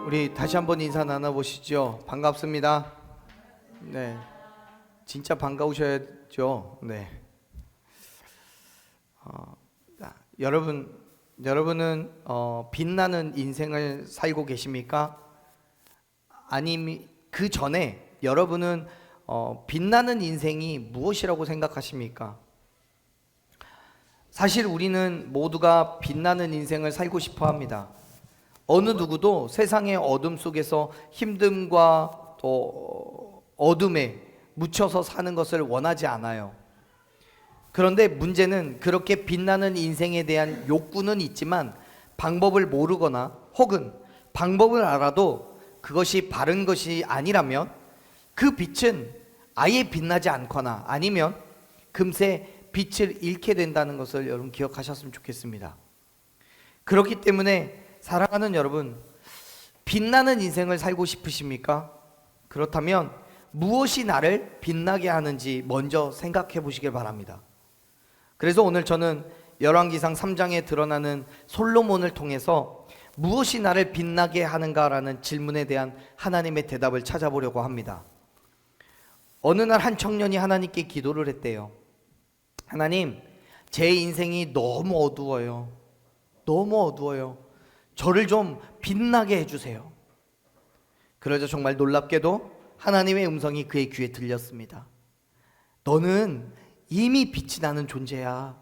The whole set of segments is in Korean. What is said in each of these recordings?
우리 다시 한번 인사 나눠보시죠. 반갑습니다. 네, 진짜 반가우셔야죠. 네. 여러분은 빛나는 인생을 살고 계십니까? 아니면 그 전에 여러분은 빛나는 인생이 무엇이라고 생각하십니까? 사실 우리는 모두가 빛나는 인생을 살고 싶어 합니다. 어느 누구도 세상의 어둠 속에서 힘듦과 또 어둠에 묻혀서 사는 것을 원하지 않아요. 그런데 문제는 그렇게 빛나는 인생에 대한 욕구는 있지만 방법을 모르거나 혹은 방법을 알아도 그것이 바른 것이 아니라면 그 빛은 아예 빛나지 않거나 아니면 금세 빛을 잃게 된다는 것을 여러분 기억하셨으면 좋겠습니다. 그렇기 때문에 사랑하는 여러분, 빛나는 인생을 살고 싶으십니까? 그렇다면 무엇이 나를 빛나게 하는지 먼저 생각해 보시길 바랍니다. 그래서 오늘 저는 열왕기상 3장에 드러나는 솔로몬을 통해서 무엇이 나를 빛나게 하는가라는 질문에 대한 하나님의 대답을 찾아보려고 합니다. 어느 날 한 청년이 하나님께 기도를 했대요. 하나님, 제 인생이 너무 어두워요. 너무 어두워요. 저를 좀 빛나게 해주세요. 그러자 정말 놀랍게도 하나님의 음성이 그의 귀에 들렸습니다. 너는 이미 빛이 나는 존재야.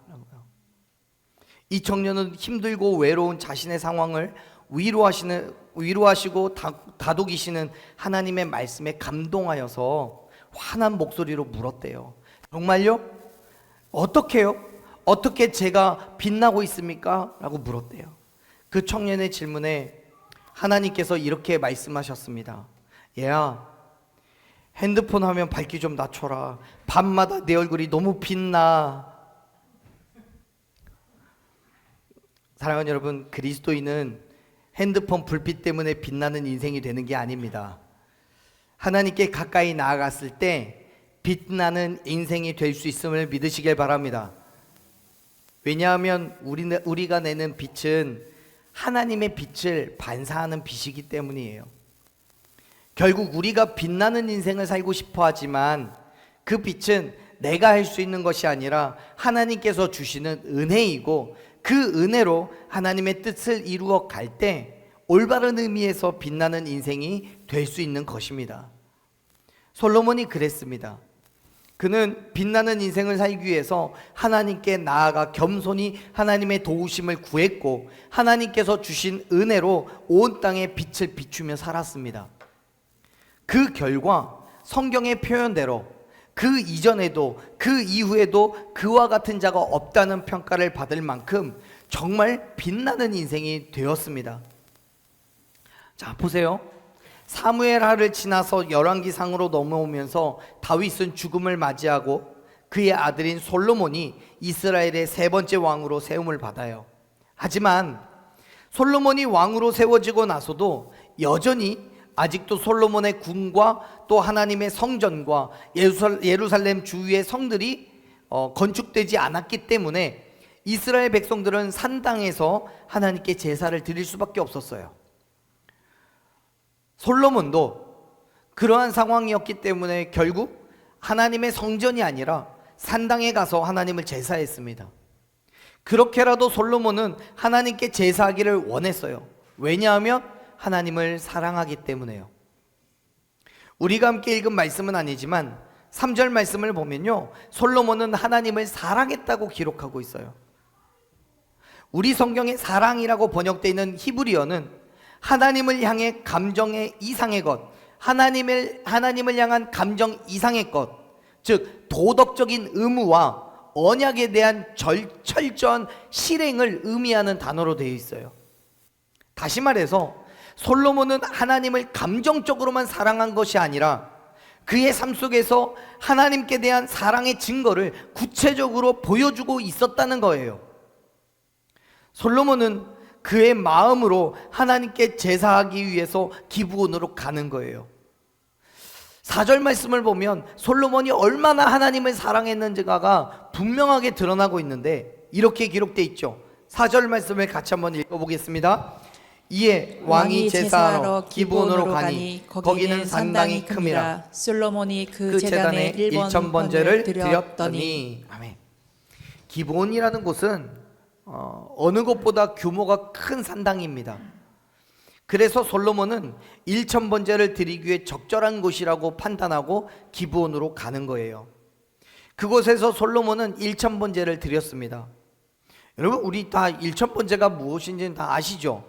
이 청년은 힘들고 외로운 자신의 상황을 위로하시고 다독이시는 하나님의 말씀에 감동하여서 환한 목소리로 물었대요. 정말요? 어떻게요? 어떻게 제가 빛나고 있습니까? 라고 물었대요. 그 청년의 질문에 하나님께서 이렇게 말씀하셨습니다. 얘야, 핸드폰 화면 밝기 좀 낮춰라. 밤마다 내 얼굴이 너무 빛나. 사랑하는 여러분, 그리스도인은 핸드폰 불빛 때문에 빛나는 인생이 되는 게 아닙니다. 하나님께 가까이 나아갔을 때 빛나는 인생이 될 수 있음을 믿으시길 바랍니다. 왜냐하면 우리가 내는 빛은 하나님의 빛을 반사하는 빛이기 때문이에요. 결국 우리가 빛나는 인생을 살고 싶어 하지만 그 빛은 내가 할 수 있는 것이 아니라 하나님께서 주시는 은혜이고 그 은혜로 하나님의 뜻을 이루어 갈 때 올바른 의미에서 빛나는 인생이 될 수 있는 것입니다. 솔로몬이 그랬습니다. 그는 빛나는 인생을 살기 위해서 하나님께 나아가 겸손히 하나님의 도우심을 구했고 하나님께서 주신 은혜로 온 땅에 빛을 비추며 살았습니다. 그 결과 성경의 표현대로 그 이전에도 그 이후에도 그와 같은 자가 없다는 평가를 받을 만큼 정말 빛나는 인생이 되었습니다. 자, 보세요. 사무엘하를 지나서 열왕기상으로 넘어오면서 다윗은 죽음을 맞이하고 그의 아들인 솔로몬이 이스라엘의 세 번째 왕으로 세움을 받아요. 하지만 솔로몬이 왕으로 세워지고 나서도 여전히 아직도 솔로몬의 궁과 또 하나님의 성전과 예루살렘 주위의 성들이 건축되지 않았기 때문에 이스라엘 백성들은 산당에서 하나님께 제사를 드릴 수밖에 없었어요. 솔로몬도 그러한 상황이었기 때문에 결국 하나님의 성전이 아니라 산당에 가서 하나님을 제사했습니다. 그렇게라도 솔로몬은 하나님께 제사하기를 원했어요. 왜냐하면 하나님을 사랑하기 때문에요. 우리가 함께 읽은 말씀은 아니지만 3절 말씀을 보면요, 솔로몬은 하나님을 사랑했다고 기록하고 있어요. 우리 성경에 사랑이라고 번역되어 있는 히브리어는 하나님을 향해 감정의 이상의 것, 하나님을 향한 감정 이상의 것, 즉 도덕적인 의무와 언약에 대한 철저한 실행을 의미하는 단어로 되어 있어요. 다시 말해서 솔로몬은 하나님을 감정적으로만 사랑한 것이 아니라 그의 삶 속에서 하나님께 대한 사랑의 증거를 구체적으로 보여주고 있었다는 거예요. 솔로몬은 그의 마음으로 하나님께 제사하기 위해서 기브온으로 가는 거예요. 4절 말씀을 보면 솔로몬이 얼마나 하나님을 사랑했는지가 분명하게 드러나고 있는데 이렇게 기록되어 있죠. 4절 말씀을 같이 한번 읽어보겠습니다. 이에 왕이 제사하러 기브온으로 가니 거기는 상당히 큼이라. 솔로몬이 그 제단에 1,000번제를 드렸더니. 아멘. 기브온이라는 곳은 어느 곳보다 규모가 큰 산당입니다. 그래서 솔로몬은 1,000번제를 드리기 위해 적절한 곳이라고 판단하고 기브온으로 가는 거예요. 그곳에서 솔로몬은 1,000번제를 드렸습니다. 여러분, 우리 다 1,000번제가 무엇인지는 다 아시죠?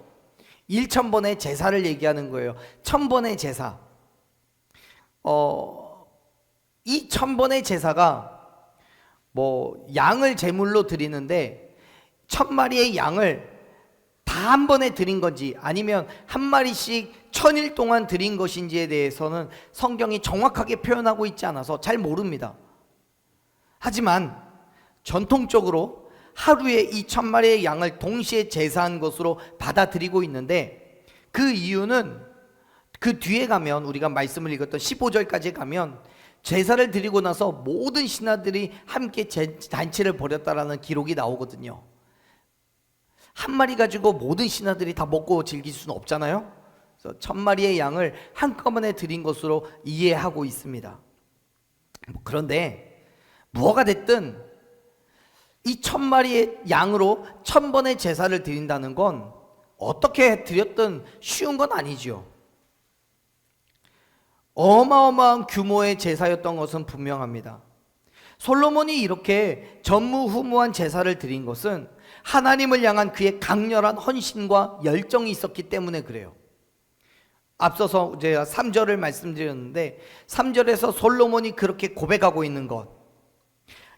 1,000번의 제사를 얘기하는 거예요. 1,000번의 제사. 이 1,000번의 제사가 양을 제물로 드리는데 1,000마리의 양을 다 한 번에 드린 건지 아니면 한 마리씩 1,000일 동안 드린 것인지에 대해서는 성경이 정확하게 표현하고 있지 않아서 잘 모릅니다. 하지만 전통적으로 하루에 이 1,000마리의 양을 동시에 제사한 것으로 받아들이고 있는데, 그 이유는 그 뒤에 가면, 우리가 말씀을 읽었던 15절까지 가면 제사를 드리고 나서 모든 신하들이 함께 잔치를 벌였다라는 기록이 나오거든요. 한 마리 가지고 모든 신하들이 다 먹고 즐길 수는 없잖아요. 그래서 1,000마리의 양을 한꺼번에 드린 것으로 이해하고 있습니다. 그런데 무엇가 됐든 이 1,000마리의 양으로 1,000번의 제사를 드린다는 건 어떻게 드렸든 쉬운 건 아니지요. 어마어마한 규모의 제사였던 것은 분명합니다. 솔로몬이 이렇게 전무후무한 제사를 드린 것은 하나님을 향한 그의 강렬한 헌신과 열정이 있었기 때문에 그래요. 앞서서 제가 3절을 말씀드렸는데 3절에서 솔로몬이 그렇게 고백하고 있는 것,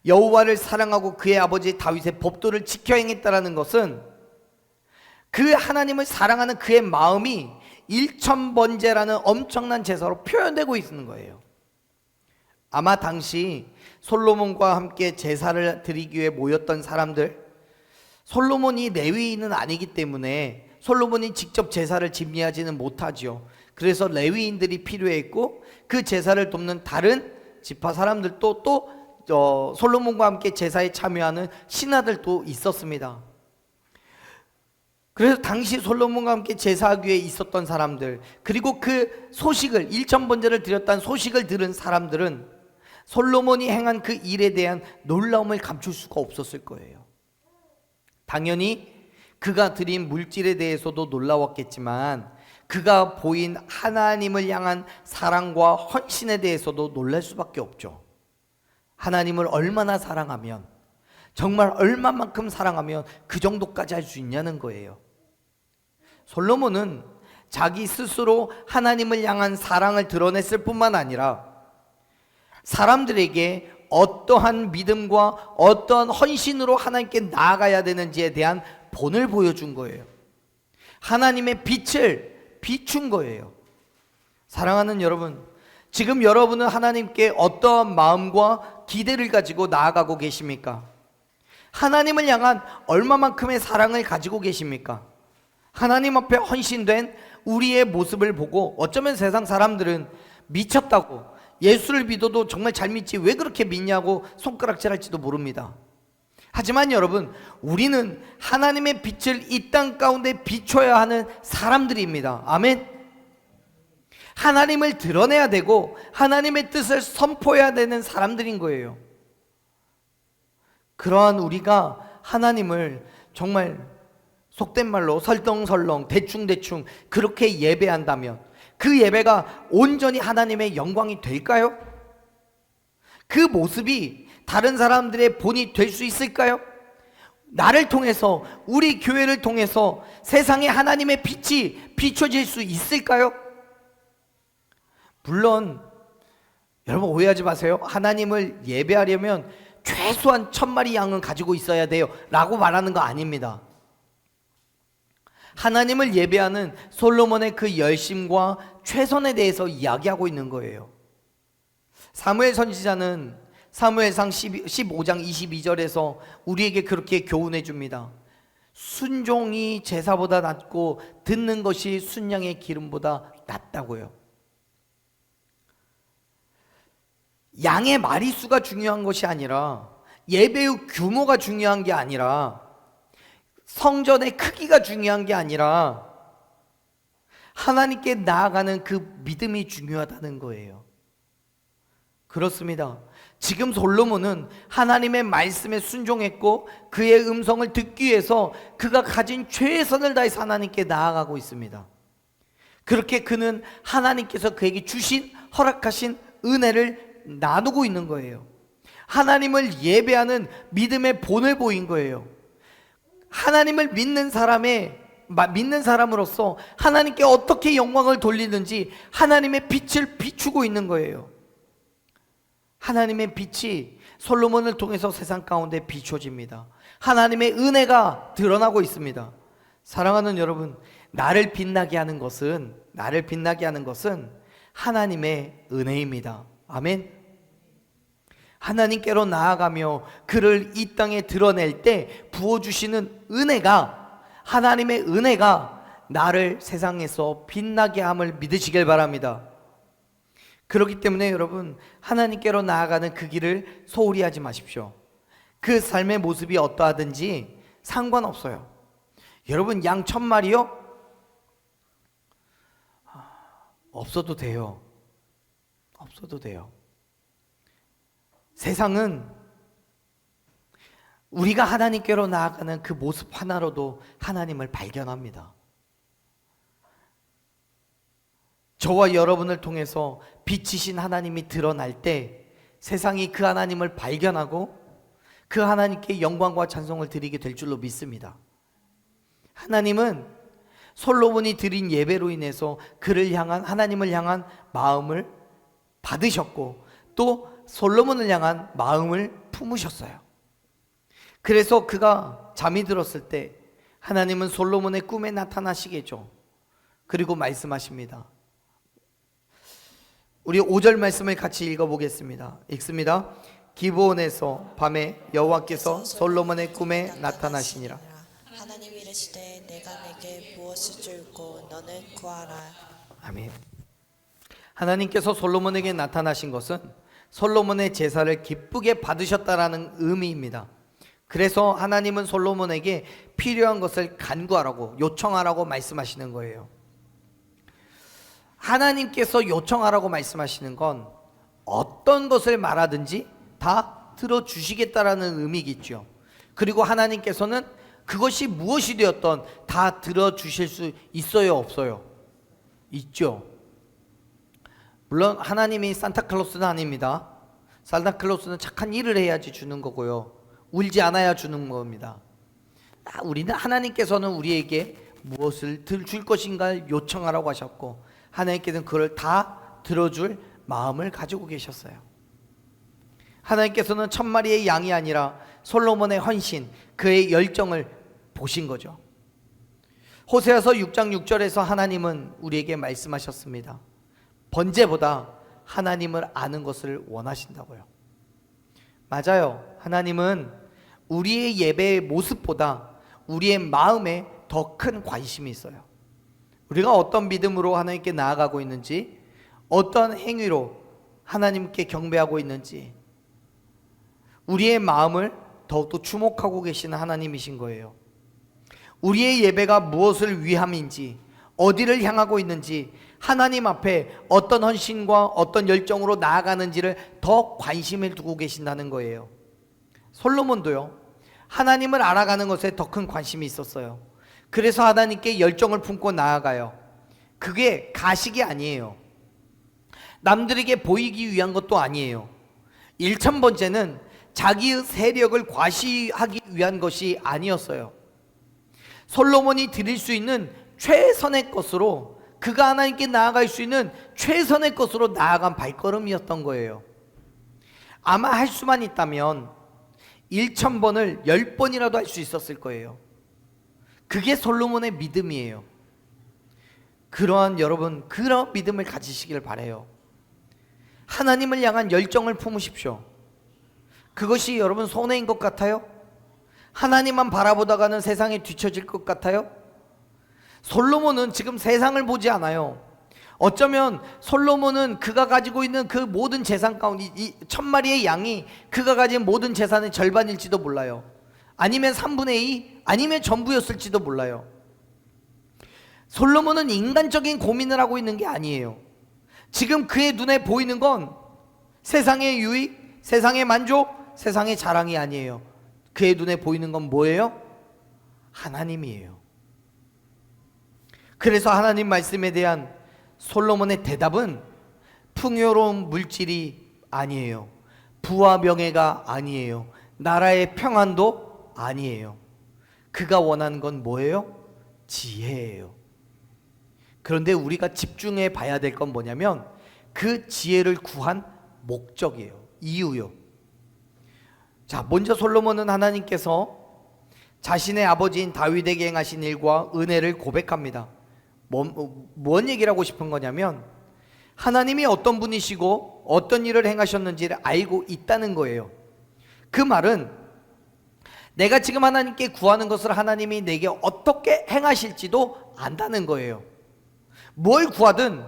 여호와를 사랑하고 그의 아버지 다윗의 법도를 지켜 행했다라는 것은 그 하나님을 사랑하는 그의 마음이 1,000번제라는 엄청난 제사로 표현되고 있는 거예요. 아마 당시 솔로몬과 함께 제사를 드리기 위해 모였던 사람들, 솔로몬이 레위인은 아니기 때문에 솔로몬이 직접 제사를 집례하지는 못하지요. 그래서 레위인들이 필요했고 그 제사를 돕는 다른 지파 사람들도 또 솔로몬과 함께 제사에 참여하는 신하들도 있었습니다. 그래서 당시 솔로몬과 함께 제사하기 위해 있었던 사람들, 그리고 그 소식을 1,000번제를 드렸다는 소식을 들은 사람들은 솔로몬이 행한 그 일에 대한 놀라움을 감출 수가 없었을 거예요. 당연히 그가 드린 물질에 대해서도 놀라웠겠지만 그가 보인 하나님을 향한 사랑과 헌신에 대해서도 놀랄 수밖에 없죠. 하나님을 얼마나 사랑하면, 정말 얼마만큼 사랑하면 그 정도까지 할 수 있냐는 거예요. 솔로몬은 자기 스스로 하나님을 향한 사랑을 드러냈을 뿐만 아니라 사람들에게 어떠한 믿음과 어떠한 헌신으로 하나님께 나아가야 되는지에 대한 본을 보여준 거예요. 하나님의 빛을 비춘 거예요. 사랑하는 여러분, 지금 여러분은 하나님께 어떠한 마음과 기대를 가지고 나아가고 계십니까? 하나님을 향한 얼마만큼의 사랑을 가지고 계십니까? 하나님 앞에 헌신된 우리의 모습을 보고 어쩌면 세상 사람들은 미쳤다고, 예수를 믿어도 정말 잘 믿지 왜 그렇게 믿냐고 손가락질할지도 모릅니다. 하지만 여러분, 우리는 하나님의 빛을 이 땅 가운데 비춰야 하는 사람들입니다. 아멘. 하나님을 드러내야 되고 하나님의 뜻을 선포해야 되는 사람들인 거예요. 그러한 우리가 하나님을 정말 속된 말로 설렁설렁 대충대충 그렇게 예배한다면 그 예배가 온전히 하나님의 영광이 될까요? 그 모습이 다른 사람들의 본이 될 수 있을까요? 나를 통해서, 우리 교회를 통해서 세상에 하나님의 빛이 비춰질 수 있을까요? 물론 여러분 오해하지 마세요. 하나님을 예배하려면 최소한 1,000마리 양은 가지고 있어야 돼요 라고 말하는 거 아닙니다. 하나님을 예배하는 솔로몬의 그 열심과 최선에 대해서 이야기하고 있는 거예요. 사무엘 선지자는 사무엘상 15장 22절에서 우리에게 그렇게 교훈해 줍니다. 순종이 제사보다 낫고 듣는 것이 순양의 기름보다 낫다고요. 양의 마리수가 중요한 것이 아니라, 예배의 규모가 중요한 게 아니라, 성전의 크기가 중요한 게 아니라 하나님께 나아가는 그 믿음이 중요하다는 거예요. 그렇습니다. 지금 솔로몬은 하나님의 말씀에 순종했고 그의 음성을 듣기 위해서 그가 가진 최선을 다해서 하나님께 나아가고 있습니다. 그렇게 그는 하나님께서 그에게 주신 허락하신 은혜를 나누고 있는 거예요. 하나님을 예배하는 믿음의 본을 보인 거예요. 하나님을 믿는 사람으로서 하나님께 어떻게 영광을 돌리는지 하나님의 빛을 비추고 있는 거예요. 하나님의 빛이 솔로몬을 통해서 세상 가운데 비춰집니다. 하나님의 은혜가 드러나고 있습니다. 사랑하는 여러분, 나를 빛나게 하는 것은 하나님의 은혜입니다. 아멘. 하나님께로 나아가며 그를 이 땅에 드러낼 때 부어주시는 은혜가, 하나님의 은혜가 나를 세상에서 빛나게 함을 믿으시길 바랍니다. 그렇기 때문에 여러분, 하나님께로 나아가는 그 길을 소홀히 하지 마십시오. 그 삶의 모습이 어떠하든지 상관없어요. 여러분, 양 1000마리요? 없어도 돼요. 없어도 돼요. 세상은 우리가 하나님께로 나아가는 그 모습 하나로도 하나님을 발견합니다. 저와 여러분을 통해서 빛이신 하나님이 드러날 때 세상이 그 하나님을 발견하고 그 하나님께 영광과 찬송을 드리게 될 줄로 믿습니다. 하나님은 솔로몬이 드린 예배로 인해서 그를 향한, 하나님을 향한 마음을 받으셨고 또 솔로몬을 향한 마음을 품으셨어요. 그래서 그가 잠이 들었을 때 하나님은 솔로몬의 꿈에 나타나시겠죠. 그리고 말씀하십니다. 우리 5절 말씀을 같이 읽어보겠습니다. 읽습니다. 기브온에서 밤에 여호와께서 솔로몬의 꿈에 나타나시니라. 하나님이 이르시되 내가 내게 무엇을 줄고 너는 구하라. 아멘. 하나님께서 솔로몬에게 나타나신 것은 솔로몬의 제사를 기쁘게 받으셨다라는 의미입니다. 그래서 하나님은 솔로몬에게 필요한 것을 간구하라고, 요청하라고 말씀하시는 거예요. 하나님께서 요청하라고 말씀하시는 건 어떤 것을 말하든지 다 들어주시겠다라는 의미겠죠. 그리고 하나님께서는 그것이 무엇이 되었던 다 들어주실 수 있어요, 없어요? 있죠. 물론 하나님이 산타클로스는 아닙니다. 산타클로스는 착한 일을 해야지 주는 거고요, 울지 않아야 주는 겁니다. 우리는 하나님께서는 우리에게 무엇을 줄 것인가 요청하라고 하셨고 하나님께서는 그걸 다 들어줄 마음을 가지고 계셨어요. 하나님께서는 1000마리의 양이 아니라 솔로몬의 헌신, 그의 열정을 보신 거죠. 호세아서 6장 6절에서 하나님은 우리에게 말씀하셨습니다. 번제보다 하나님을 아는 것을 원하신다고요. 맞아요. 하나님은 우리의 예배의 모습보다 우리의 마음에 더 큰 관심이 있어요. 우리가 어떤 믿음으로 하나님께 나아가고 있는지, 어떤 행위로 하나님께 경배하고 있는지, 우리의 마음을 더욱더 주목하고 계시는 하나님이신 거예요. 우리의 예배가 무엇을 위함인지, 어디를 향하고 있는지, 하나님 앞에 어떤 헌신과 어떤 열정으로 나아가는지를 더 관심을 두고 계신다는 거예요. 솔로몬도요, 하나님을 알아가는 것에 더 큰 관심이 있었어요. 그래서 하나님께 열정을 품고 나아가요. 그게 가식이 아니에요. 남들에게 보이기 위한 것도 아니에요. 1000번째는 자기의 세력을 과시하기 위한 것이 아니었어요. 솔로몬이 드릴 수 있는 최선의 것으로, 그가 하나님께 나아갈 수 있는 최선의 것으로 나아간 발걸음이었던 거예요. 아마 할 수만 있다면 1000번을 10번이라도 할 수 있었을 거예요. 그게 솔로몬의 믿음이에요. 여러분, 그런 믿음을 가지시길 바라요. 하나님을 향한 열정을 품으십시오. 그것이 여러분 손해인 것 같아요? 하나님만 바라보다가는 세상에 뒤처질 것 같아요? 솔로몬은 지금 세상을 보지 않아요. 어쩌면 솔로몬은 그가 가지고 있는 그 모든 재산 가운데 이 1000마리의 양이 그가 가진 모든 재산의 절반일지도 몰라요. 아니면 3분의 2, 아니면 전부였을지도 몰라요. 솔로몬은 인간적인 고민을 하고 있는 게 아니에요. 지금 그의 눈에 보이는 건 세상의 유익, 세상의 만족, 세상의 자랑이 아니에요. 그의 눈에 보이는 건 뭐예요? 하나님이에요. 그래서 하나님 말씀에 대한 솔로몬의 대답은 풍요로운 물질이 아니에요. 부와 명예가 아니에요. 나라의 평안도 아니에요. 그가 원하는 건 뭐예요? 지혜예요. 그런데 우리가 집중해 봐야 될 건 뭐냐면 그 지혜를 구한 목적이에요. 이유요. 자, 먼저 솔로몬은 하나님께서 자신의 아버지인 다윗에게 행하신 일과 은혜를 고백합니다. 뭔 얘기를 하고 싶은 거냐면 하나님이 어떤 분이시고 어떤 일을 행하셨는지를 알고 있다는 거예요. 그 말은 내가 지금 하나님께 구하는 것을 하나님이 내게 어떻게 행하실지도 안다는 거예요. 뭘 구하든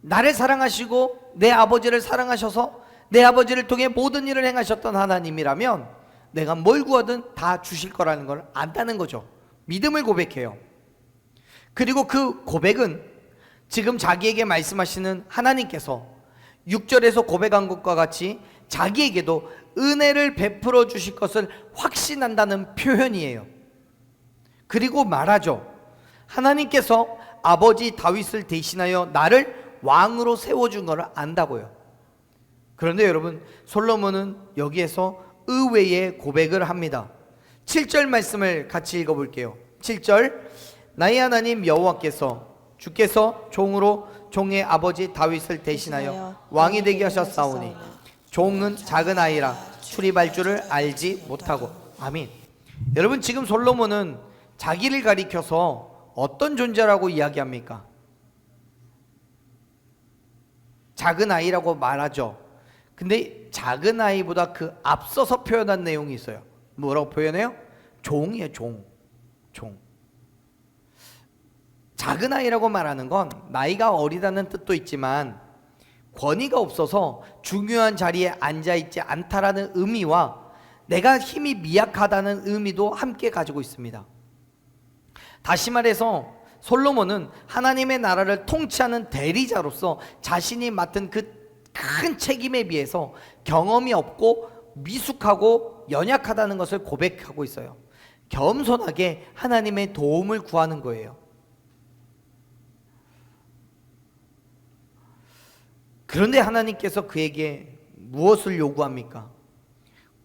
나를 사랑하시고 내 아버지를 사랑하셔서 내 아버지를 통해 모든 일을 행하셨던 하나님이라면 내가 뭘 구하든 다 주실 거라는 걸 안다는 거죠. 믿음을 고백해요. 그리고 그 고백은 지금 자기에게 말씀하시는 하나님께서 6절에서 고백한 것과 같이 자기에게도 은혜를 베풀어 주실 것을 확신한다는 표현이에요. 그리고 말하죠. 하나님께서 아버지 다윗을 대신하여 나를 왕으로 세워준 것을 안다고요. 그런데 여러분, 솔로몬은 여기에서 의외의 고백을 합니다. 7절 말씀을 같이 읽어볼게요. 7절, 나의 하나님 여호와께서 주께서 종으로 종의 아버지 다윗을 대신하여 왕이 되게 하셨사오니 종은 작은 아이라 출입할 줄을 알지 못하고. 아멘. 여러분, 지금 솔로몬은 자기를 가리켜서 어떤 존재라고 이야기합니까? 작은 아이라고 말하죠. 근데 작은 아이보다 그 앞서서 표현한 내용이 있어요. 뭐라고 표현해요? 종이에요. 종. 작은 아이라고 말하는 건 나이가 어리다는 뜻도 있지만 권위가 없어서 중요한 자리에 앉아있지 않다라는 의미와 내가 힘이 미약하다는 의미도 함께 가지고 있습니다. 다시 말해서 솔로몬은 하나님의 나라를 통치하는 대리자로서 자신이 맡은 그 큰 책임에 비해서 경험이 없고 미숙하고 연약하다는 것을 고백하고 있어요. 겸손하게 하나님의 도움을 구하는 거예요. 그런데 하나님께서 그에게 무엇을 요구합니까?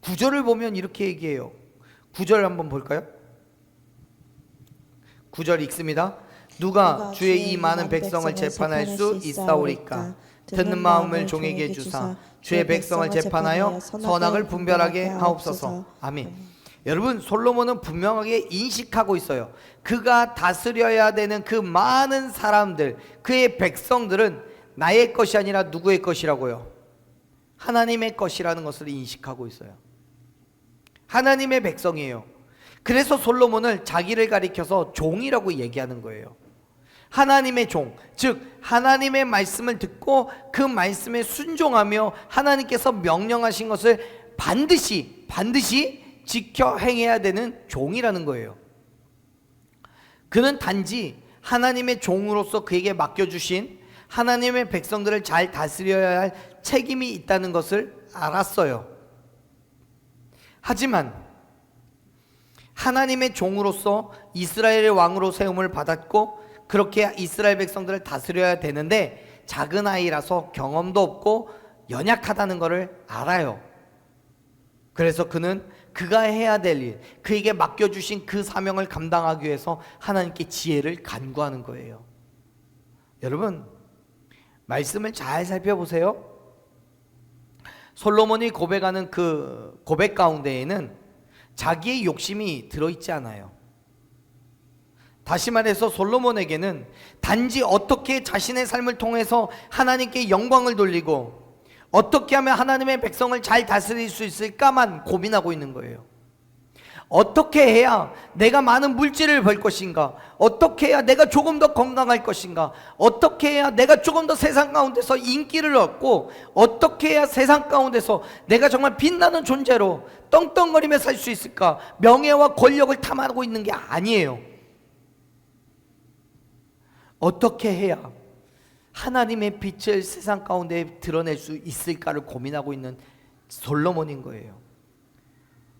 9절을 보면 이렇게 얘기해요. 9절 한번 볼까요? 9절 읽습니다. 누가 주의 이 많은 백성을 재판할 수 있사오리까? 듣는 마음을 종에게 주사 주의 백성을 재판하여 선악을 분별하게 하옵소서. 아멘. 여러분, 솔로몬은 분명하게 인식하고 있어요. 그가 다스려야 되는 그 많은 사람들, 그의 백성들은 나의 것이 아니라 누구의 것이라고요? 하나님의 것이라는 것을 인식하고 있어요. 하나님의 백성이에요. 그래서 솔로몬을 자기를 가리켜서 종이라고 얘기하는 거예요. 하나님의 종, 즉 하나님의 말씀을 듣고 그 말씀에 순종하며 하나님께서 명령하신 것을 반드시 지켜 행해야 되는 종이라는 거예요. 그는 단지 하나님의 종으로서 그에게 맡겨주신 하나님의 백성들을 잘 다스려야 할 책임이 있다는 것을 알았어요. 하지만 하나님의 종으로서 이스라엘의 왕으로 세움을 받았고 그렇게 이스라엘 백성들을 다스려야 되는데 작은 아이라서 경험도 없고 연약하다는 것을 알아요. 그래서 그는 그가 해야 될 일, 그에게 맡겨주신 그 사명을 감당하기 위해서 하나님께 지혜를 간구하는 거예요. 여러분, 말씀을 잘 살펴보세요. 솔로몬이 고백하는 그 고백 가운데에는 자기의 욕심이 들어있지 않아요. 다시 말해서 솔로몬에게는 단지 어떻게 자신의 삶을 통해서 하나님께 영광을 돌리고 어떻게 하면 하나님의 백성을 잘 다스릴 수 있을까만 고민하고 있는 거예요. 어떻게 해야 내가 많은 물질을 벌 것인가? 어떻게 해야 내가 조금 더 건강할 것인가? 어떻게 해야 내가 조금 더 세상 가운데서 인기를 얻고 어떻게 해야 세상 가운데서 내가 정말 빛나는 존재로 떵떵거리며 살 수 있을까? 명예와 권력을 탐하고 있는 게 아니에요. 어떻게 해야 하나님의 빛을 세상 가운데 드러낼 수 있을까를 고민하고 있는 솔로몬인 거예요.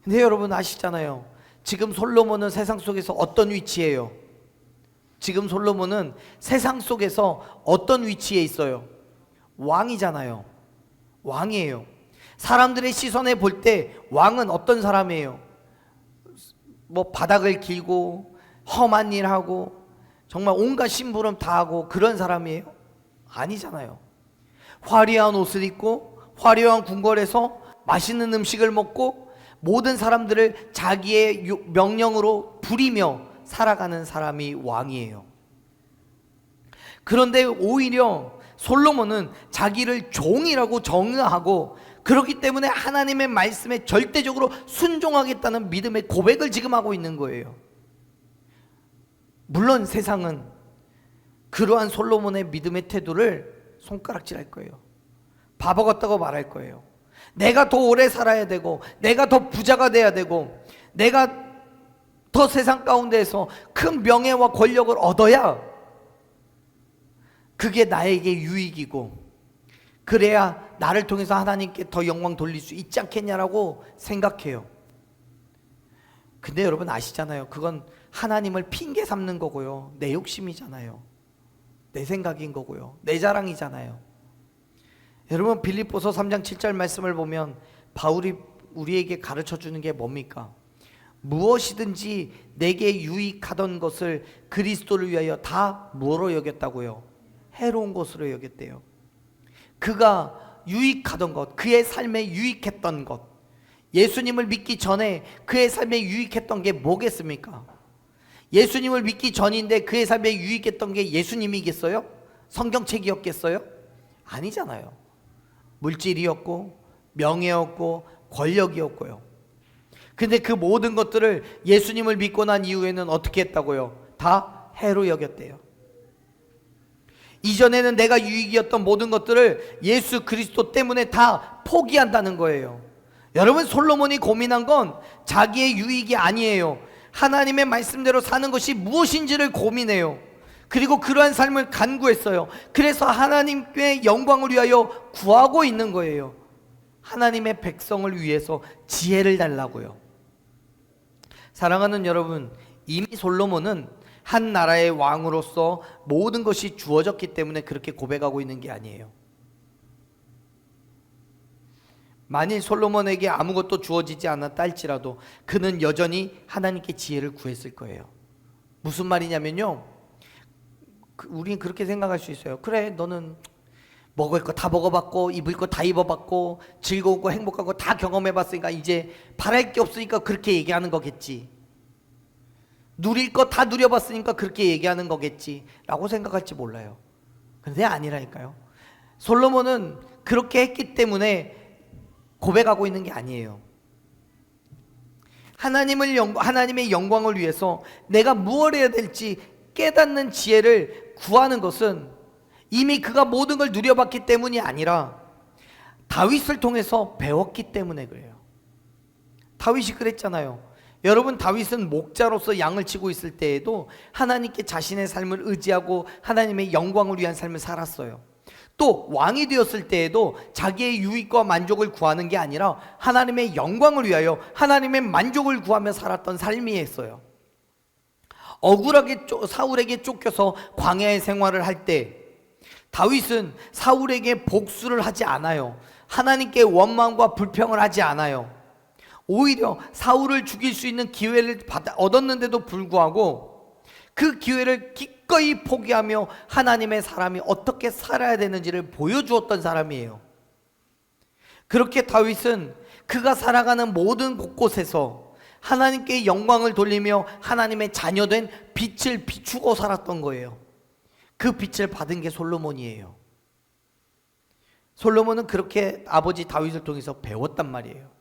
근데 여러분 아시잖아요. 지금 솔로몬은 세상 속에서 어떤 위치예요? 지금 솔로몬은 세상 속에서 어떤 위치에 있어요? 왕이잖아요. 왕이에요. 사람들의 시선에 볼 때 왕은 어떤 사람이에요? 뭐 바닥을 길고 험한 일 하고 정말 온갖 심부름 다 하고 그런 사람이에요? 아니잖아요. 화려한 옷을 입고 화려한 궁궐에서 맛있는 음식을 먹고 모든 사람들을 자기의 명령으로 부리며 살아가는 사람이 왕이에요. 그런데 오히려 솔로몬은 자기를 종이라고 정의하고 그렇기 때문에 하나님의 말씀에 절대적으로 순종하겠다는 믿음의 고백을 지금 하고 있는 거예요. 물론 세상은 그러한 솔로몬의 믿음의 태도를 손가락질할 거예요. 바보 같다고 말할 거예요. 내가 더 오래 살아야 되고 내가 더 부자가 돼야 되고 내가 더 세상 가운데에서 큰 명예와 권력을 얻어야 그게 나에게 유익이고 그래야 나를 통해서 하나님께 더 영광 돌릴 수 있지 않겠냐라고 생각해요. 근데 여러분 아시잖아요. 그건 하나님을 핑계 삼는 거고요. 내 욕심이잖아요. 내 생각인 거고요. 내 자랑이잖아요. 여러분 빌립보서 3장 7절 말씀을 보면 바울이 우리에게 가르쳐 주는 게 뭡니까? 무엇이든지 내게 유익하던 것을 그리스도를 위하여 다 뭐로 여겼다고요? 해로운 것으로 여겼대요. 그가 유익하던 것, 그의 삶에 유익했던 것, 예수님을 믿기 전에 그의 삶에 유익했던 게 뭐겠습니까? 예수님을 믿기 전인데 그의 삶에 유익했던 게 예수님이겠어요? 성경책이었겠어요? 아니잖아요. 물질이었고 명예였고 권력이었고요. 근데 그 모든 것들을 예수님을 믿고 난 이후에는 어떻게 했다고요? 다 해로 여겼대요. 이전에는 내가 유익이었던 모든 것들을 예수 그리스도 때문에 다 포기한다는 거예요. 여러분 솔로몬이 고민한 건 자기의 유익이 아니에요. 하나님의 말씀대로 사는 것이 무엇인지를 고민해요. 그리고 그러한 삶을 간구했어요. 그래서 하나님의 영광을 위하여 구하고 있는 거예요. 하나님의 백성을 위해서 지혜를 달라고요. 사랑하는 여러분, 이미 솔로몬은 한 나라의 왕으로서 모든 것이 주어졌기 때문에 그렇게 고백하고 있는 게 아니에요. 만일 솔로몬에게 아무것도 주어지지 않았다 할지라도 그는 여전히 하나님께 지혜를 구했을 거예요. 무슨 말이냐면요, 우리는 그렇게 생각할 수 있어요. 그래, 너는 먹을 거 다 먹어봤고 입을 거 다 입어봤고 즐거운 거 행복한 거 다 경험해봤으니까 이제 바랄 게 없으니까 그렇게 얘기하는 거겠지. 누릴 거 다 누려봤으니까 그렇게 얘기하는 거겠지 라고 생각할지 몰라요. 근데 아니라니까요. 솔로몬은 그렇게 했기 때문에 고백하고 있는 게 아니에요. 하나님의 영광을 위해서 내가 무엇을 해야 될지 깨닫는 지혜를 구하는 것은 이미 그가 모든 걸 누려봤기 때문이 아니라 다윗을 통해서 배웠기 때문에 그래요. 다윗이 그랬잖아요. 여러분 다윗은 목자로서 양을 치고 있을 때에도 하나님께 자신의 삶을 의지하고 하나님의 영광을 위한 삶을 살았어요. 또 왕이 되었을 때에도 자기의 유익과 만족을 구하는 게 아니라 하나님의 영광을 위하여 하나님의 만족을 구하며 살았던 삶이었어요. 억울하게 사울에게 쫓겨서 광야의 생활을 할 때 다윗은 사울에게 복수를 하지 않아요. 하나님께 원망과 불평을 하지 않아요. 오히려 사울을 죽일 수 있는 기회를 얻었는데도 불구하고 그 기회를 기꺼이 포기하며 하나님의 사람이 어떻게 살아야 되는지를 보여주었던 사람이에요. 그렇게 다윗은 그가 살아가는 모든 곳곳에서 하나님께 영광을 돌리며 하나님의 자녀된 빛을 비추고 살았던 거예요. 그 빛을 받은 게 솔로몬이에요. 솔로몬은 그렇게 아버지 다윗을 통해서 배웠단 말이에요.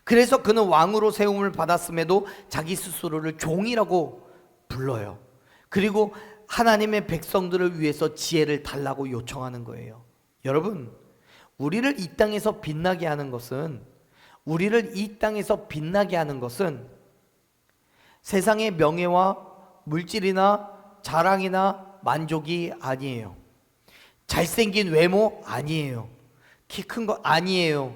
그래서 그는 왕으로 세움을 받았음에도 자기 스스로를 종이라고 불러요. 그리고 하나님의 백성들을 위해서 지혜를 달라고 요청하는 거예요. 여러분, 우리를 이 땅에서 빛나게 하는 것은 세상의 명예와 물질이나 자랑이나 만족이 아니에요. 잘생긴 외모 아니에요. 키 큰 거 아니에요.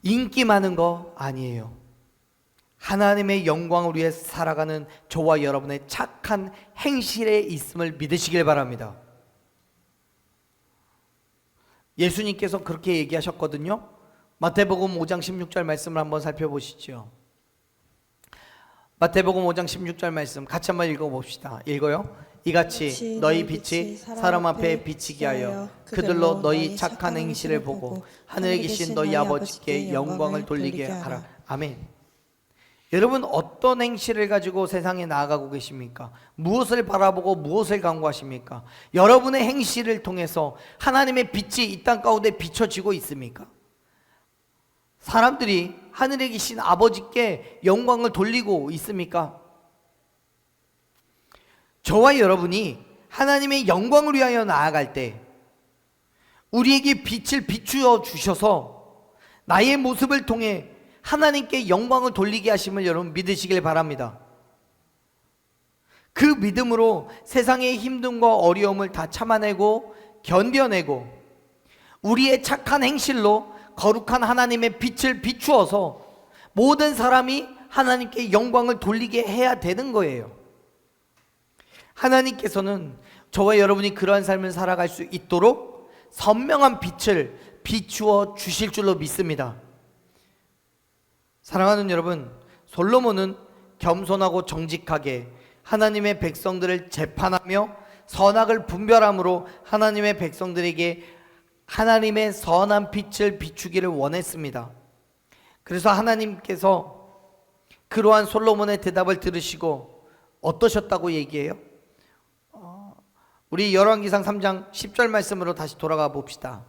인기 많은 거 아니에요. 하나님의 영광을 위해 살아가는 저와 여러분의 착한 행실에 있음을 믿으시길 바랍니다. 예수님께서 그렇게 얘기하셨거든요. 마태복음 5장 16절 말씀을 한번 살펴보시죠. 마태복음 5장 16절 말씀 같이 한번 읽어봅시다. 읽어요. 이같이 너희 빛이 사람 앞에 비치게 하여 그들로 너희 착한 행실을 보고 하늘에 계신 너희 아버지께 영광을 돌리게 하라. 아멘. 여러분, 어떤 행실을 가지고 세상에 나아가고 계십니까? 무엇을 바라보고 무엇을 강구하십니까? 여러분의 행실을 통해서 하나님의 빛이 이 땅 가운데 비춰지고 있습니까? 사람들이 하늘에 계신 아버지께 영광을 돌리고 있습니까? 저와 여러분이 하나님의 영광을 위하여 나아갈 때 우리에게 빛을 비추어 주셔서 나의 모습을 통해 하나님께 영광을 돌리게 하심을 여러분 믿으시길 바랍니다. 그 믿음으로 세상의 힘듦과 어려움을 다 참아내고 견뎌내고 우리의 착한 행실로 거룩한 하나님의 빛을 비추어서 모든 사람이 하나님께 영광을 돌리게 해야 되는 거예요. 하나님께서는 저와 여러분이 그러한 삶을 살아갈 수 있도록 선명한 빛을 비추어 주실 줄로 믿습니다. 사랑하는 여러분, 솔로몬은 겸손하고 정직하게 하나님의 백성들을 재판하며 선악을 분별함으로 하나님의 백성들에게 하나님의 선한 빛을 비추기를 원했습니다. 그래서 하나님께서 그러한 솔로몬의 대답을 들으시고 어떠셨다고 얘기해요? 우리 열왕기상 3장 10절 말씀으로 다시 돌아가 봅시다.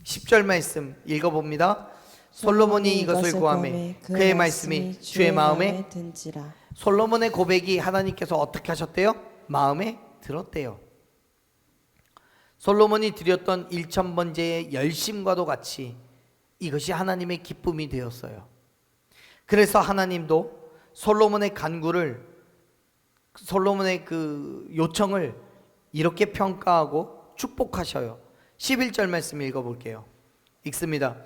10절 말씀 읽어봅니다. 솔로몬이 이것을 구하매 그의 말씀이 주의 마음에 든지라. 솔로몬의 고백이 하나님께서 어떻게 하셨대요? 마음에 들었대요. 솔로몬이 드렸던 1000번제의 열심과도 같이 이것이 하나님의 기쁨이 되었어요. 그래서 하나님도 솔로몬의 간구를, 솔로몬의 그 요청을 이렇게 평가하고 축복하셔요. 11절 말씀 읽어볼게요. 읽습니다.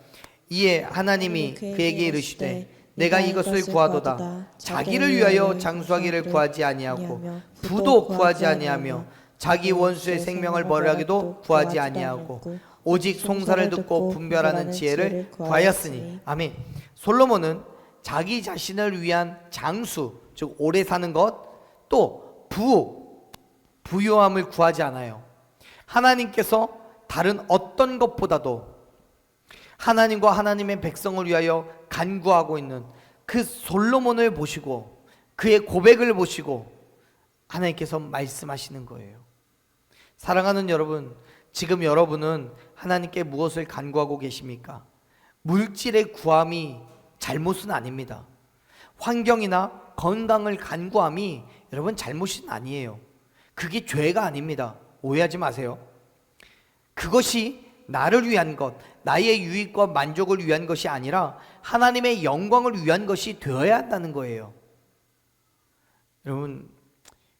이에 하나님이 그에게 이르시되 내가 이것을 구하도다. 자기를 위하여 장수하기를 구하지 아니하고 부도 구하지 아니하며 자기 원수의 생명을 벌하기도 구하지 아니하고 오직 송사를 듣고 분별하는 지혜를 구하였으니. 아멘. 솔로몬은 자기 자신을 위한 장수, 즉 오래 사는 것, 또 부유함을 구하지 않아요. 하나님께서 다른 어떤 것보다도 하나님과 하나님의 백성을 위하여 간구하고 있는 그 솔로몬을 보시고 그의 고백을 보시고 하나님께서 말씀하시는 거예요. 사랑하는 여러분, 지금 여러분은 하나님께 무엇을 간구하고 계십니까? 물질의 구함이 잘못은 아닙니다. 환경이나 건강을 간구함이 여러분 잘못은 아니에요. 그게 죄가 아닙니다. 오해하지 마세요. 그것이 나를 위한 것, 나의 유익과 만족을 위한 것이 아니라 하나님의 영광을 위한 것이 되어야 한다는 거예요. 여러분,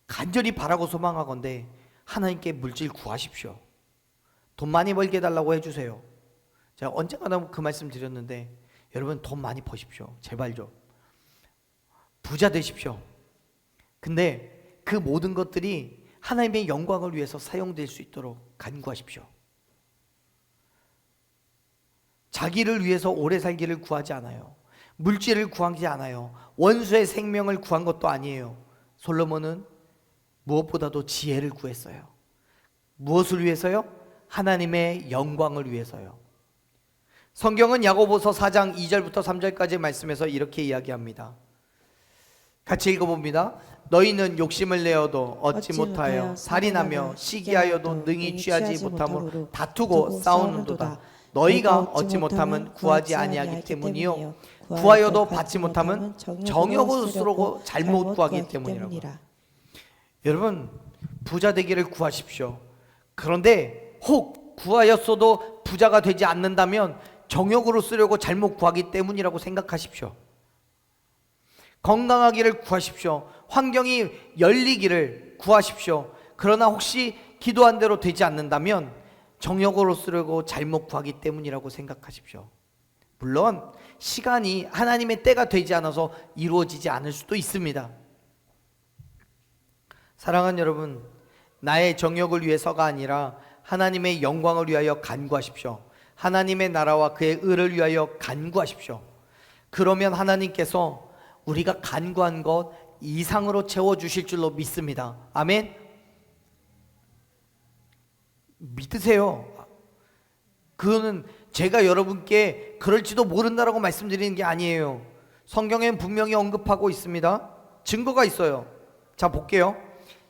간절히 바라고 소망하건대 하나님께 물질 구하십시오. 돈 많이 벌게 해달라고 해주세요. 제가 언젠가 그 말씀 드렸는데 여러분, 돈 많이 버십시오. 제발 좀. 부자 되십시오. 근데 그 모든 것들이 하나님의 영광을 위해서 사용될 수 있도록 간구하십시오. 자기를 위해서 오래 살기를 구하지 않아요. 물질을 구하지 않아요. 원수의 생명을 구한 것도 아니에요. 솔로몬은 무엇보다도 지혜를 구했어요. 무엇을 위해서요? 하나님의 영광을 위해서요. 성경은 야고보서 4장 2절부터 3절까지 말씀에서 이렇게 이야기합니다. 같이 읽어봅니다. 너희는 욕심을 내어도 얻지 못하여 살인하며 시기하여도 능히 취하지 못함으로 다투고 싸우는도다. 너희가 얻지 못함은 구하지 아니하기 때문이요 구하여도 받지 못함은 정욕을 쓰려고 잘못 구하기 때문이라고. 여러분, 부자 되기를 구하십시오. 그런데 혹 구하였어도 부자가 되지 않는다면 정욕으로 쓰려고 잘못 구하기 때문이라고 생각하십시오. 건강하기를 구하십시오. 환경이 열리기를 구하십시오. 그러나 혹시 기도한 대로 되지 않는다면 정욕으로 쓰려고 잘못 구하기 때문이라고 생각하십시오. 물론 시간이 하나님의 때가 되지 않아서 이루어지지 않을 수도 있습니다. 사랑하는 여러분, 나의 정욕을 위해서가 아니라 하나님의 영광을 위하여 간구하십시오. 하나님의 나라와 그의 의를 위하여 간구하십시오. 그러면 하나님께서 우리가 간구한 것 이상으로 채워주실 줄로 믿습니다. 아멘. 믿으세요. 그거는 제가 여러분께 그럴지도 모른다라고 말씀드리는 게 아니에요. 성경엔 분명히 언급하고 있습니다. 증거가 있어요. 자, 볼게요.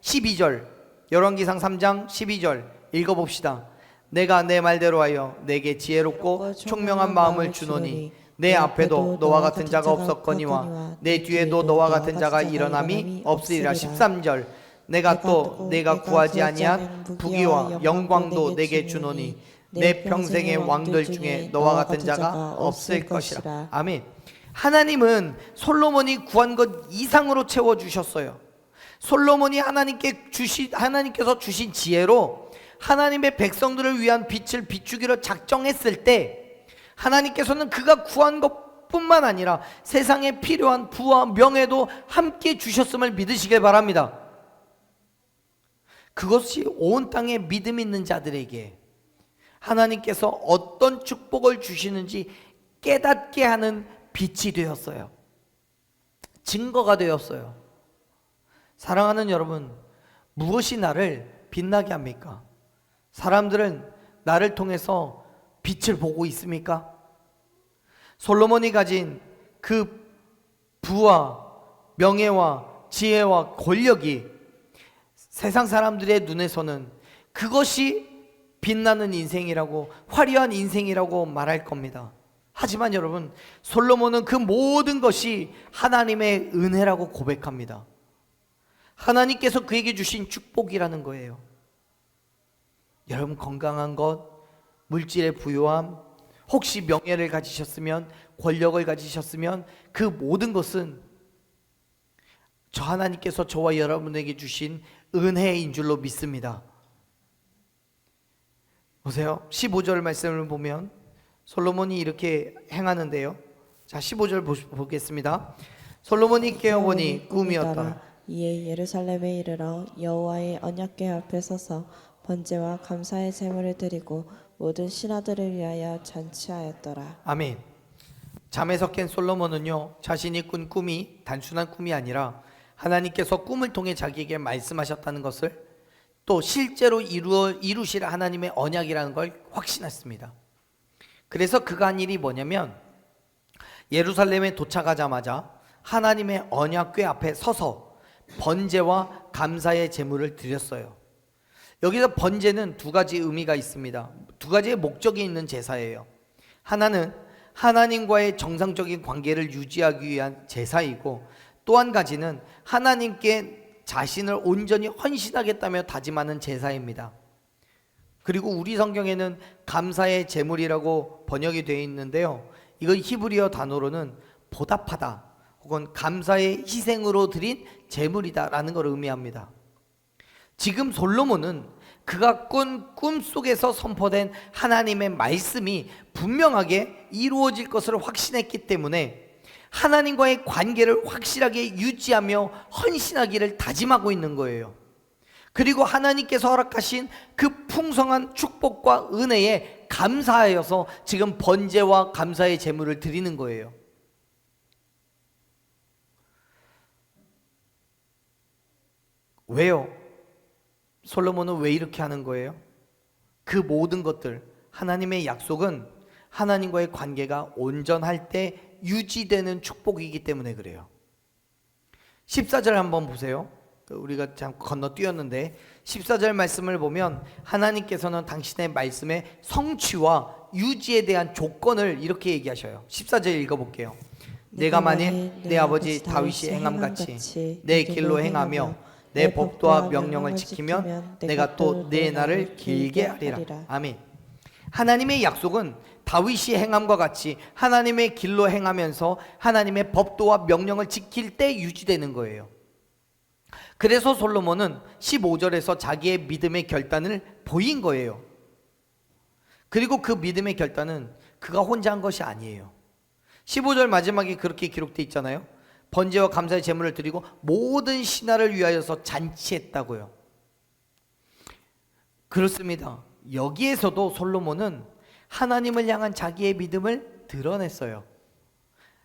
12절, 열왕기상 3장 12절 읽어봅시다. 내가 내 말대로 하여 내게 지혜롭고 총명한 마음을 주노니 내 앞에도 너와 같은 자가 없었거니와 내 뒤에도 너와 같은 자가 일어남이 없으리라. 13절, 내가 구하지 아니한 부귀와 영광도 내게 주노니 내 평생의 왕들 중에 너와 같은 자가 없을 것이라. 아멘. 하나님은 솔로몬이 구한 것 이상으로 채워주셨어요. 솔로몬이 하나님께서 주신 지혜로 하나님의 백성들을 위한 빛을 비추기로 작정했을 때 하나님께서는 그가 구한 것뿐만 아니라 세상에 필요한 부와 명예도 함께 주셨음을 믿으시길 바랍니다. 그것이 온 땅에 믿음 있는 자들에게 하나님께서 어떤 축복을 주시는지 깨닫게 하는 빛이 되었어요. 증거가 되었어요. 사랑하는 여러분, 무엇이 나를 빛나게 합니까? 사람들은 나를 통해서 빛을 보고 있습니까? 솔로몬이 가진 그 부와 명예와 지혜와 권력이 세상 사람들의 눈에서는 그것이 빛나는 인생이라고, 화려한 인생이라고 말할 겁니다. 하지만 여러분, 솔로몬은 그 모든 것이 하나님의 은혜라고 고백합니다. 하나님께서 그에게 주신 축복이라는 거예요. 여러분, 건강한 것, 물질의 부유함, 혹시 명예를 가지셨으면, 권력을 가지셨으면 그 모든 것은 저 하나님께서 저와 여러분에게 주신 은혜인 줄로 믿습니다. 보세요. 15절 말씀을 보면 솔로몬이 이렇게 행하는데요. 자, 15절 보겠습니다. 솔로몬이 깨어보니 꿈이었더라. 이에 예루살렘에 이르러 여호와의 언약궤 앞에 서서 번제와 감사의 제물을 드리고 모든 신하들을 위하여 잔치하였더라. 아멘. 잠에서 깬 솔로몬은요, 자신이 꾼 꿈이 단순한 꿈이 아니라 하나님께서 꿈을 통해 자기에게 말씀하셨다는 것을, 또 실제로 이루실 하나님의 언약이라는 걸 확신했습니다. 그래서 그가 한 일이 뭐냐면, 예루살렘에 도착하자마자 하나님의 언약궤 앞에 서서 번제와 감사의 제물을 드렸어요. 여기서 번제는 두 가지 의미가 있습니다. 두 가지의 목적이 있는 제사예요. 하나는 하나님과의 정상적인 관계를 유지하기 위한 제사이고, 또 한 가지는 하나님께 자신을 온전히 헌신하겠다며 다짐하는 제사입니다. 그리고 우리 성경에는 감사의 제물이라고 번역이 되어 있는데요, 이건 히브리어 단어로는 보답하다 혹은 감사의 희생으로 드린 제물이다 라는 걸 의미합니다. 지금 솔로몬은 그가 꾼 꿈 속에서 선포된 하나님의 말씀이 분명하게 이루어질 것을 확신했기 때문에 하나님과의 관계를 확실하게 유지하며 헌신하기를 다짐하고 있는 거예요. 그리고 하나님께서 허락하신 그 풍성한 축복과 은혜에 감사하여서 지금 번제와 감사의 제물을 드리는 거예요. 왜요? 솔로몬은 왜 이렇게 하는 거예요? 그 모든 것들, 하나님의 약속은 하나님과의 관계가 온전할 때 유지되는 축복이기 때문에 그래요. 14절 한번 보세요. 우리가 잠깐 건너뛰었는데 14절 말씀을 보면 하나님께서는 당신의 말씀의 성취와 유지에 대한 조건을 이렇게 얘기하셔요. 14절 읽어볼게요. 내가 만일 내 아버지 다윗이 행함같이 내 길로 행하며 내 법도와 명령을 지키면 내가 또 내 날을 길게 하리라. 아멘. 하나님의 약속은 다윗이 행함과 같이 하나님의 길로 행하면서 하나님의 법도와 명령을 지킬 때 유지되는 거예요. 그래서 솔로몬은 15절에서 자기의 믿음의 결단을 보인 거예요. 그리고 그 믿음의 결단은 그가 혼자 한 것이 아니에요. 15절 마지막에 그렇게 기록되어 있잖아요. 번제와 감사의 제물을 드리고 모든 신하를 위하여서 잔치했다고요. 그렇습니다. 여기에서도 솔로몬은 하나님을 향한 자기의 믿음을 드러냈어요.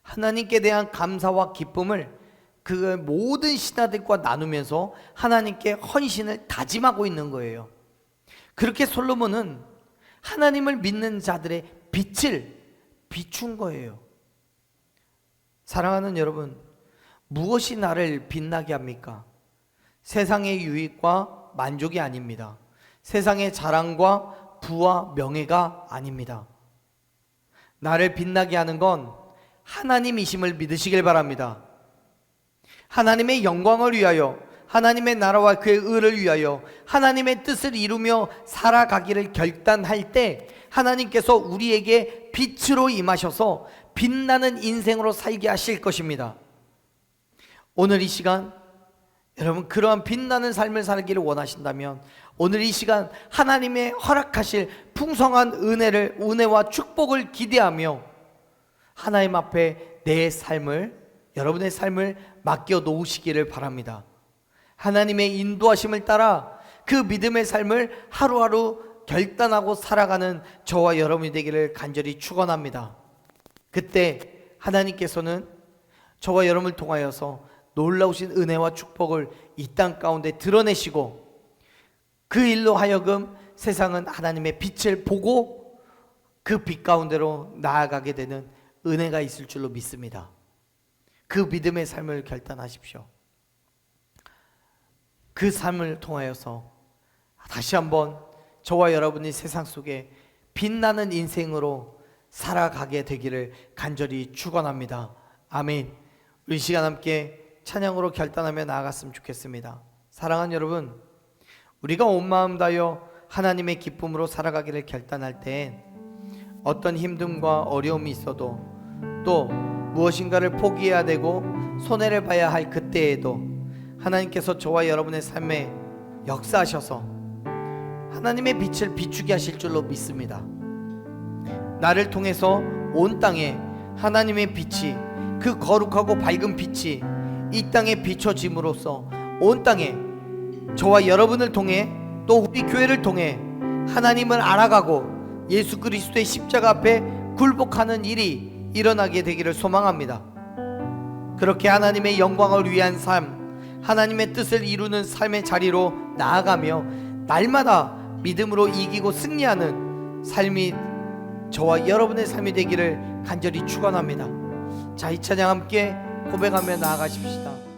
하나님께 대한 감사와 기쁨을 그 모든 신하들과 나누면서 하나님께 헌신을 다짐하고 있는 거예요. 그렇게 솔로몬은 하나님을 믿는 자들의 빛을 비춘 거예요. 사랑하는 여러분, 무엇이 나를 빛나게 합니까? 세상의 유익과 만족이 아닙니다. 세상의 자랑과 부와 명예가 아닙니다. 나를 빛나게 하는 건 하나님이심을 믿으시길 바랍니다. 하나님의 영광을 위하여, 하나님의 나라와 그의 의를 위하여 하나님의 뜻을 이루며 살아가기를 결단할 때 하나님께서 우리에게 빛으로 임하셔서 빛나는 인생으로 살게 하실 것입니다. 오늘 이 시간 여러분 그러한 빛나는 삶을 살기를 원하신다면 오늘 이 시간 하나님의 허락하실 풍성한 은혜와 축복을 기대하며 하나님 앞에 내 삶을, 여러분의 삶을 맡겨 놓으시기를 바랍니다. 하나님의 인도하심을 따라 그 믿음의 삶을 하루하루 결단하고 살아가는 저와 여러분이 되기를 간절히 축원합니다. 그때 하나님께서는 저와 여러분을 통하여서 놀라우신 은혜와 축복을 이 땅 가운데 드러내시고 그 일로 하여금 세상은 하나님의 빛을 보고 그 빛 가운데로 나아가게 되는 은혜가 있을 줄로 믿습니다. 그 믿음의 삶을 결단하십시오. 그 삶을 통하여서 다시 한번 저와 여러분이 세상 속에 빛나는 인생으로 살아가게 되기를 간절히 축원합니다. 아멘. 우리 이 시간 함께 찬양으로 결단하며 나아갔으면 좋겠습니다. 사랑하는 여러분, 우리가 온 마음 다하여 하나님의 기쁨으로 살아가기를 결단할 때 어떤 힘듦과 어려움이 있어도 또 무엇인가를 포기해야 되고 손해를 봐야 할 그때에도 하나님께서 저와 여러분의 삶에 역사하셔서 하나님의 빛을 비추게 하실 줄로 믿습니다. 나를 통해서 온 땅에 하나님의 빛이, 그 거룩하고 밝은 빛이 이 땅에 비춰짐으로써 온 땅에 저와 여러분을 통해 또 우리 교회를 통해 하나님을 알아가고 예수 그리스도의 십자가 앞에 굴복하는 일이 일어나게 되기를 소망합니다. 그렇게 하나님의 영광을 위한 삶, 하나님의 뜻을 이루는 삶의 자리로 나아가며 날마다 믿음으로 이기고 승리하는 삶이 저와 여러분의 삶이 되기를 간절히 축원합니다. 자, 이 찬양 함께 고백하며 나아가십시다.